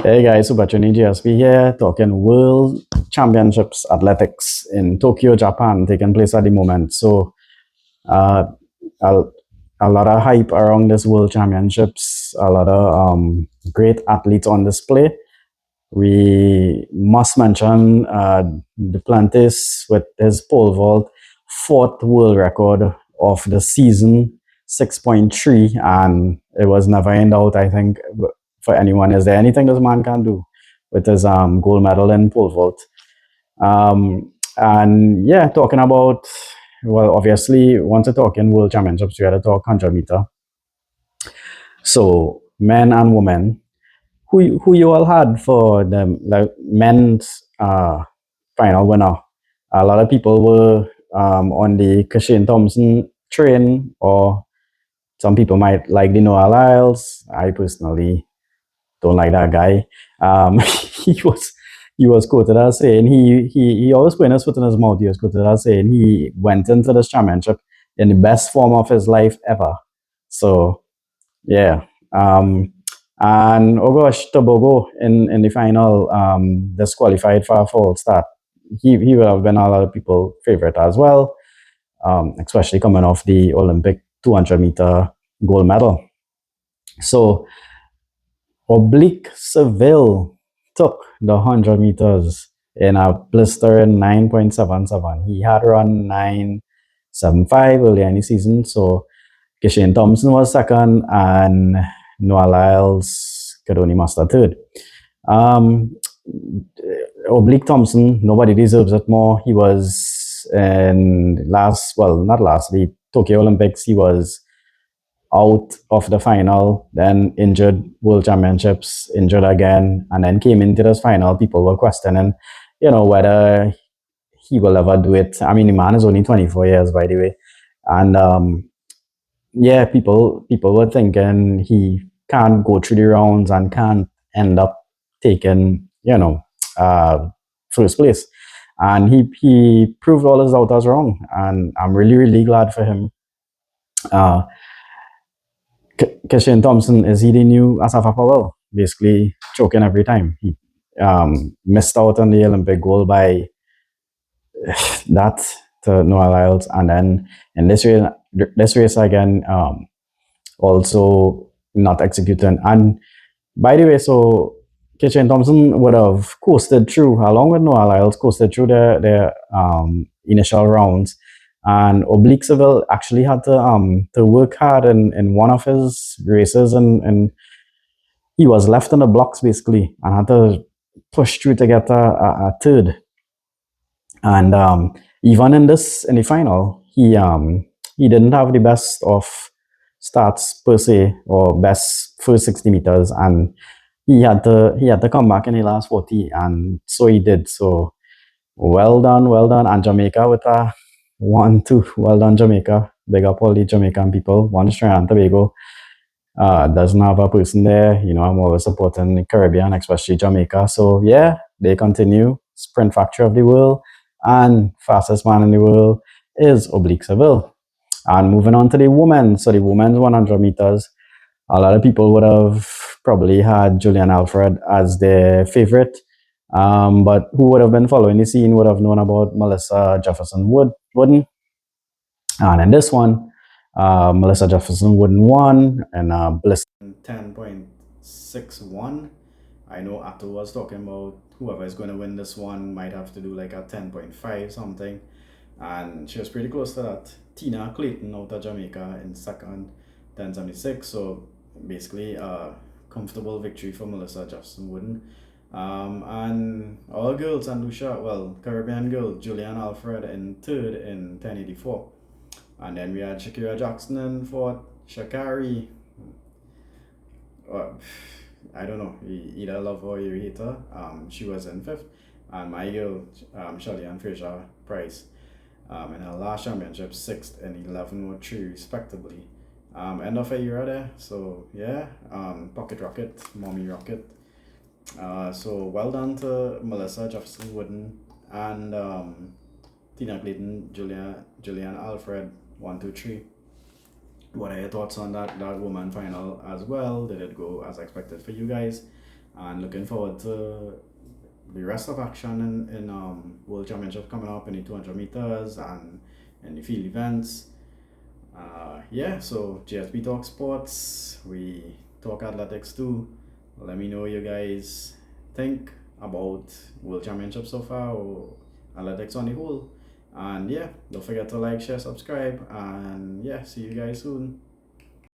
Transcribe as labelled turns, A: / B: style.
A: Hey guys, Subachuni GSP here, talking World Championships Athletics in Tokyo, Japan, taking place at the moment. So, uh, a, a lot of hype around this World Championships, a lot of great athletes on display. We must mention Duplantis with his pole vault, fourth world record of the season, 6.3, and it was never in doubt, I think, for anyone. Is there anything this man can do with his gold medal in pole vault? And yeah, talking about, well, obviously, once you're talking World Championships, you got to talk 100 meter. So, men and women, who you all had for the like men's final winner? A lot of people were on the Kashane Thompson train, or some people might like the Noah Lyles. I personally don't like that guy. He was quoted as saying he always put his foot in his mouth. He was quoted as saying he went into this championship in the best form of his life ever. So yeah. And oh gosh, Tobago in the final disqualified for a false start. He would have been a lot of people favorite as well, especially coming off the Olympic 200-meter gold medal. So Oblique Seville took the 100 meters in a blistering 9.77. He had run 9.75 earlier in the season, so Kashane Thompson was second, and Noah Lyles could only master third. Um, Oblique Thompson, nobody deserves it more. He was in not last, the Tokyo Olympics. He was out of the final, then injured World Championships, injured again, and then came into this final. People were questioning, whether he will ever do it. I mean, the man is only 24 years, by the way, and yeah, people were thinking he can't go through the rounds and can't end up taking, first place. And he proved all his doubters wrong, and I'm really really glad for him. Uh, Kashane Thompson is he the new Asafa Powell, basically choking every time. He missed out on the Olympic gold by that to Noah Lyles, and then in this race again, also not executing. And by the way, so Kitchen Thompson would have coasted through, along with Noah Lyles, coasted through the initial rounds. And Oblique Seville actually had to work hard in one of his races, and he was left in the blocks basically and had to push through to get a third. And even in the final, he didn't have the best of starts per se, or best first 60 meters, and he had to come back in the last 40, and so he did. So well done, and Jamaica with a 1-2. Well done, Jamaica. Big up all the Jamaican people. One Trinidad and Tobago doesn't have a person there. I'm always supporting the Caribbean, especially Jamaica. So yeah, they continue. Sprint factor of the world, and fastest man in the world is Oblique Seville. And moving on to the women. So the women's 100 meters, a lot of people would have probably had Julian Alfred as their favorite. But who would have been following the scene would have known about Melissa Jefferson Wooden. And in this one, Melissa Jefferson Wooden won, and Bliss 10.61. I know Atto was talking about whoever is going to win this one might have to do like a 10.5 something. And she was pretty close to that. Tina Clayton out of Jamaica in second, 10.76. So basically a comfortable victory for Melissa Jefferson Wooden. And our girl, Sandusha, well, Caribbean girl, Julian Alfred in third in 10.84. And then we had Shakira Jackson in fourth, Shakari. Uh, I don't know, either love her or you hate her. She was in fifth. And my girl, Shelly Ann Fraser-Pryce, in her last championship, sixth and 11.03 respectively. End of a era there. So yeah, Pocket Rocket, Mommy Rocket. So well done to Melissa Jefferson Wooden and Tina Clayton, Julian Alfred, 1, 2, 3. What are your thoughts on that woman final as well? Did it go as expected for you guys? And looking forward to the rest of action in World Championship coming up in the 200 meters and in the field events. Yeah, so GSP Talk Sports, we talk athletics too. Let me know what you guys think about World Championship so far or athletics on the whole. And yeah, don't forget to like, share, subscribe, and yeah, see you guys soon.